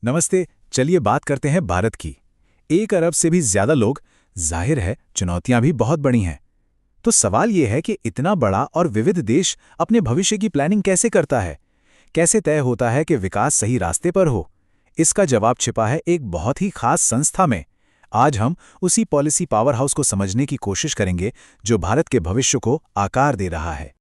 नमस्ते। चलिए बात करते हैं भारत की। 1 अरब से भी ज्यादा लोग, जाहिर है चुनौतियां भी बहुत बड़ी हैं। तो सवाल ये है कि इतना बड़ा और विविध देश अपने भविष्य की प्लानिंग कैसे करता है? कैसे तय होता है कि विकास सही रास्ते पर हो? इसका जवाब छिपा है एक बहुत ही खास संस्था में। आज हम उसी पॉलिसी पावर हाउस को समझने की कोशिश करेंगे जो भारत के भविष्य को आकार दे रहा है।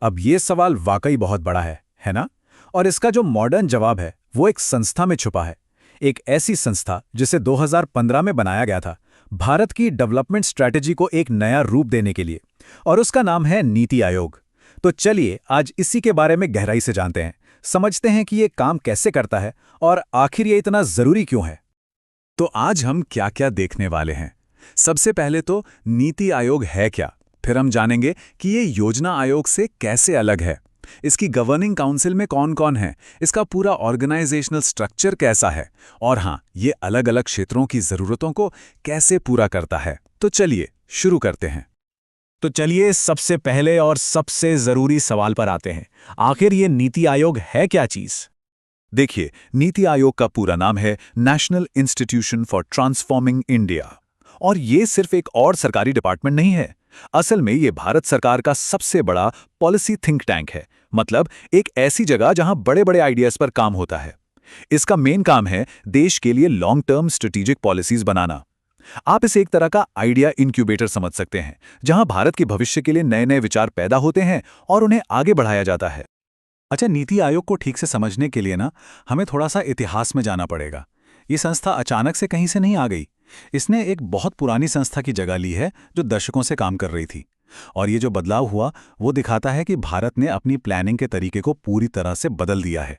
अब ये सवाल वाकई बहुत बड़ा है ना? और इसका जो मॉडर्न जवाब है वो एक संस्था में छुपा है। एक ऐसी संस्था जिसे 2015 में बनाया गया था भारत की डेवलपमेंट स्ट्रैटेजी को एक नया रूप देने के लिए, और उसका नाम है नीति आयोग। तो चलिए आज इसी के बारे में गहराई से जानते हैं, समझते हैं कि ये काम कैसे करता है और आखिर ये इतना जरूरी क्यों है। तो आज हम क्या क्या देखने वाले हैं। सबसे पहले तो नीति आयोग है क्या, फिर हम जानेंगे कि ये योजना आयोग से कैसे अलग है, इसकी गवर्निंग काउंसिल में कौन कौन है, इसका पूरा ऑर्गेनाइजेशनल स्ट्रक्चर कैसा है, और हाँ, ये अलग अलग क्षेत्रों की जरूरतों को कैसे पूरा करता है। तो चलिए शुरू करते हैं। तो चलिए सबसे पहले और सबसे जरूरी सवाल पर आते हैं। आखिर ये नीति आयोग है क्या चीज? देखिए, नीति आयोग का पूरा नाम है national institution for transforming India. और ये सिर्फ एक और सरकारी डिपार्टमेंट नहीं है। असल में ये भारत सरकार का सबसे बड़ा पॉलिसी थिंक टैंक है, मतलब एक ऐसी जगह जहां बड़े बड़े आइडियाज पर काम होता है। इसका मेन काम है देश के लिए लॉन्ग टर्म स्ट्रेटेजिक पॉलिसीज बनाना। आप इसे एक तरह का आइडिया इंक्यूबेटर समझ सकते हैं, जहां भारत के भविष्य के लिए नए नए विचार पैदा होते हैं और उन्हें आगे बढ़ाया जाता है। अच्छा, नीति आयोग को ठीक से समझने के लिए हमें थोड़ा सा इतिहास में जाना पड़ेगा। ये संस्था अचानक से कहीं से नहीं आ गई। इसने एक बहुत पुरानी संस्था की जगह ली है जो दशकों से काम कर रही थी। और ये जो बदलाव हुआ वो दिखाता है कि भारत ने अपनी प्लानिंग के तरीके को पूरी तरह से बदल दिया है।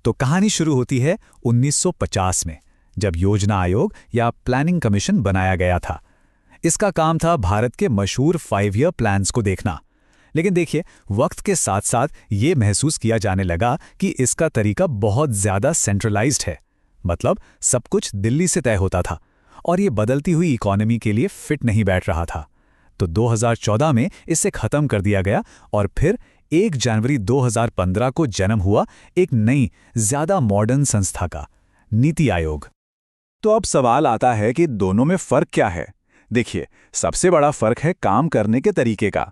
तो कहानी शुरू होती है 1950 में, जब योजना आयोग या प्लानिंग कमीशन बनाया गया था। इसका काम था भारत के मशहूर 5 ईयर प्लान्स को देखना। लेकिन देखिए, वक्त के साथ साथ ये महसूस किया जाने लगा कि इसका तरीका बहुत ज्यादा सेंट्रलाइज्ड है, मतलब सब कुछ दिल्ली से तय होता था और ये बदलती हुई इकोनॉमी के लिए फिट नहीं बैठ रहा था। तो 2014 में इसे खत्म कर दिया गया और फिर 1 जनवरी 2015 को जन्म हुआ एक नई, ज्यादा मॉडर्न संस्था का, नीति आयोग। तो अब सवाल आता है कि दोनों में फर्क क्या है। देखिए, सबसे बड़ा फर्क है काम करने के तरीके का।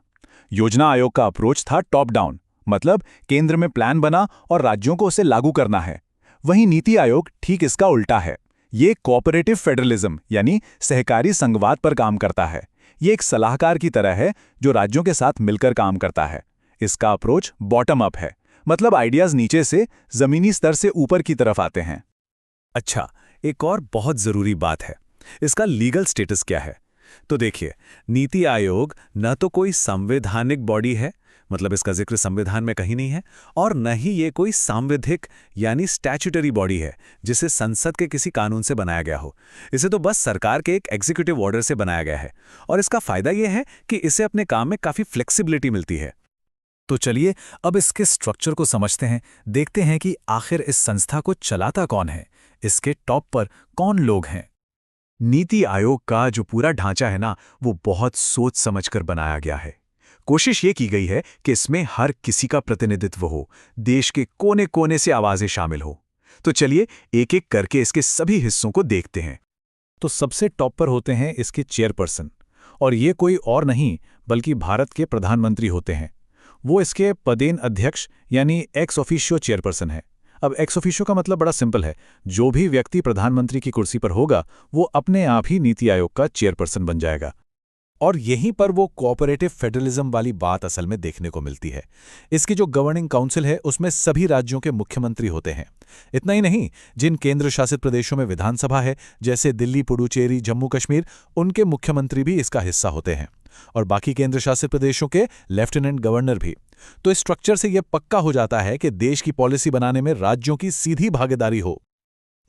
योजना आयोग का अप्रोच था टॉप डाउन, मतलब केंद्र में प्लान बना और राज्यों को उसे लागू करना है। वहीं नीति आयोग ठीक इसका उल्टा है। ये कोऑपरेटिव फेडरलिज्म यानी सहकारी संघवाद पर काम करता है। ये एक सलाहकार की तरह है जो राज्यों के साथ मिलकर काम करता है। इसका अप्रोच बॉटम अप है, मतलब आइडियाज नीचे से जमीनी स्तर से ऊपर की तरफ आते हैं। अच्छा, एक और बहुत जरूरी बात है, इसका लीगल स्टेटस क्या है। तो देखिए, नीति आयोग न तो कोई संवैधानिक बॉडी है, मतलब इसका जिक्र संविधान में कहीं नहीं है, और न ही ये कोई सांविधिक यानी स्टैच्यूटरी बॉडी है जिसे संसद के किसी कानून से बनाया गया हो। इसे तो बस सरकार के एक एग्जीक्यूटिव ऑर्डर से बनाया गया है, और इसका फायदा यह है कि इसे अपने काम में काफी फ्लेक्सिबिलिटी मिलती है। तो चलिए अब इसके स्ट्रक्चर को समझते हैं, देखते हैं कि आखिर इस संस्था को चलाता कौन है, इसके टॉप पर कौन लोग हैं। नीति आयोग का जो पूरा ढांचा है वो बहुत सोच समझकर बनाया गया है। कोशिश ये की गई है कि इसमें हर किसी का प्रतिनिधित्व हो, देश के कोने कोने से आवाजें शामिल हो। तो चलिए एक एक करके इसके सभी हिस्सों को देखते हैं। तो सबसे टॉप पर होते हैं इसके चेयरपर्सन, और ये कोई और नहीं बल्कि भारत के प्रधानमंत्री होते हैं। वो इसके पदेन अध्यक्ष यानी एक्स ऑफिशियो चेयरपर्सन है। अब एक्स ऑफिशियो का मतलब बड़ा सिंपल है, जो भी व्यक्ति प्रधानमंत्री की कुर्सी पर होगा वो अपने आप ही नीति आयोग का चेयरपर्सन बन जाएगा। और यहीं पर वो कोऑपरेटिव फेडरलिज्म वाली बात असल में देखने को मिलती है। इसकी जो गवर्निंग काउंसिल है उसमें सभी राज्यों के मुख्यमंत्री होते हैं। इतना ही नहीं, जिन केंद्र शासित प्रदेशों में विधानसभा है जैसे दिल्ली, पुडुचेरी, जम्मू कश्मीर, उनके मुख्यमंत्री भी इसका हिस्सा होते हैं, और बाकी केंद्र शासित प्रदेशों के लेफ्टिनेंट गवर्नर भी। तो इस स्ट्रक्चर से यह पक्का हो जाता है कि देश की पॉलिसी बनाने में राज्यों की सीधी भागीदारी हो।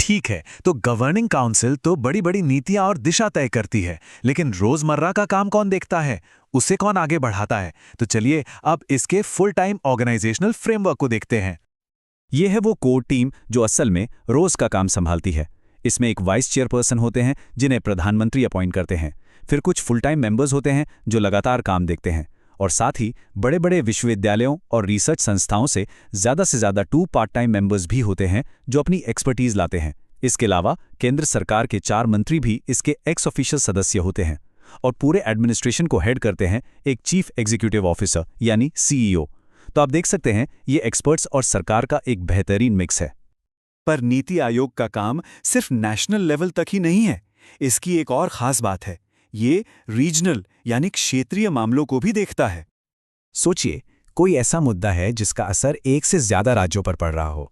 ठीक है, तो गवर्निंग काउंसिल तो बड़ी बड़ी नीतियां और दिशा तय करती है, लेकिन रोजमर्रा का काम कौन देखता है, उसे कौन आगे बढ़ाता है। तो चलिए अब इसके फुल टाइम ऑर्गेनाइजेशनल फ्रेमवर्क को देखते हैं। यह है वो कोर टीम जो असल में रोज का काम संभालती है। इसमें एक वाइस चेयरपर्सन होते हैं जिन्हें प्रधानमंत्री अपॉइंट करते हैं, फिर कुछ फुल टाइम मेंबर्स होते हैं जो लगातार काम देखते हैं, और साथ ही बड़े बड़े विश्वविद्यालयों और रिसर्च संस्थाओं से ज़्यादा 2 पार्ट टाइम मेंबर्स भी होते हैं जो अपनी एक्सपर्टीज लाते हैं। इसके अलावा केंद्र सरकार के 4 मंत्री भी इसके एक्स ऑफिशियल सदस्य होते हैं और पूरे एडमिनिस्ट्रेशन को हेड करते हैं एक चीफ एग्जीक्यूटिव ऑफिसर यानी सीईओ। तो आप देख सकते हैं ये एक्सपर्ट्स और सरकार का एक बेहतरीन मिक्स है। पर नीति आयोग का काम सिर्फ नेशनल लेवल तक ही नहीं है। इसकी एक और खास बात है, ये रीजनल यानी क्षेत्रीय मामलों को भी देखता है। सोचिए, कोई ऐसा मुद्दा है जिसका असर एक से ज्यादा राज्यों पर पड़ रहा हो।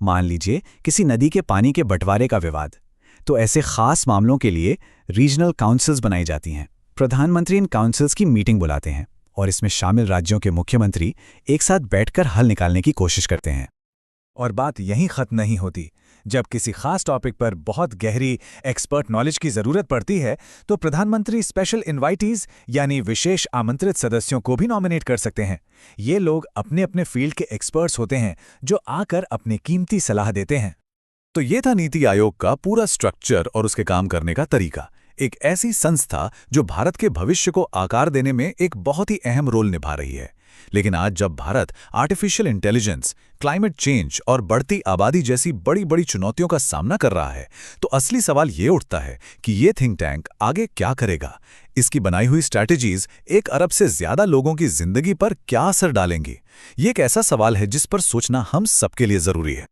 मान लीजिए किसी नदी के पानी के बंटवारे का विवाद। तो ऐसे खास मामलों के लिए रीजनल काउंसिल्स बनाई जाती हैं। प्रधानमंत्री इन काउंसिल्स की मीटिंग बुलाते हैं और इसमें शामिल राज्यों के मुख्यमंत्री एक साथ बैठकर हल निकालने की कोशिश करते हैं। और बात यहीं खत्म नहीं होती। जब किसी खास टॉपिक पर बहुत गहरी एक्सपर्ट नॉलेज की जरूरत पड़ती है तो प्रधानमंत्री स्पेशल इनवाइटीज यानी विशेष आमंत्रित सदस्यों को भी नॉमिनेट कर सकते हैं। ये लोग अपने अपने फील्ड के एक्सपर्ट्स होते हैं जो आकर अपनी कीमती सलाह देते हैं। तो ये था नीति आयोग का पूरा स्ट्रक्चर और उसके काम करने का तरीका। एक ऐसी संस्था जो भारत के भविष्य को आकार देने में एक बहुत ही अहम रोल निभा रही है। लेकिन आज जब Bharat artificial intelligence, climate change और बढ़ती आबादी जैसी बड़ी बड़ी चुनौतियों का सामना कर रहा है, तो असली सवाल ये उठता है कि ये थिंक टैंक आगे क्या करेगा। इसकी बनाई हुई स्ट्रैटेजीज 1 अरब से ज्यादा लोगों की जिंदगी पर क्या असर डालेंगी? ये एक ऐसा सवाल है जिस पर सोचना हम सबके लिए जरूरी है।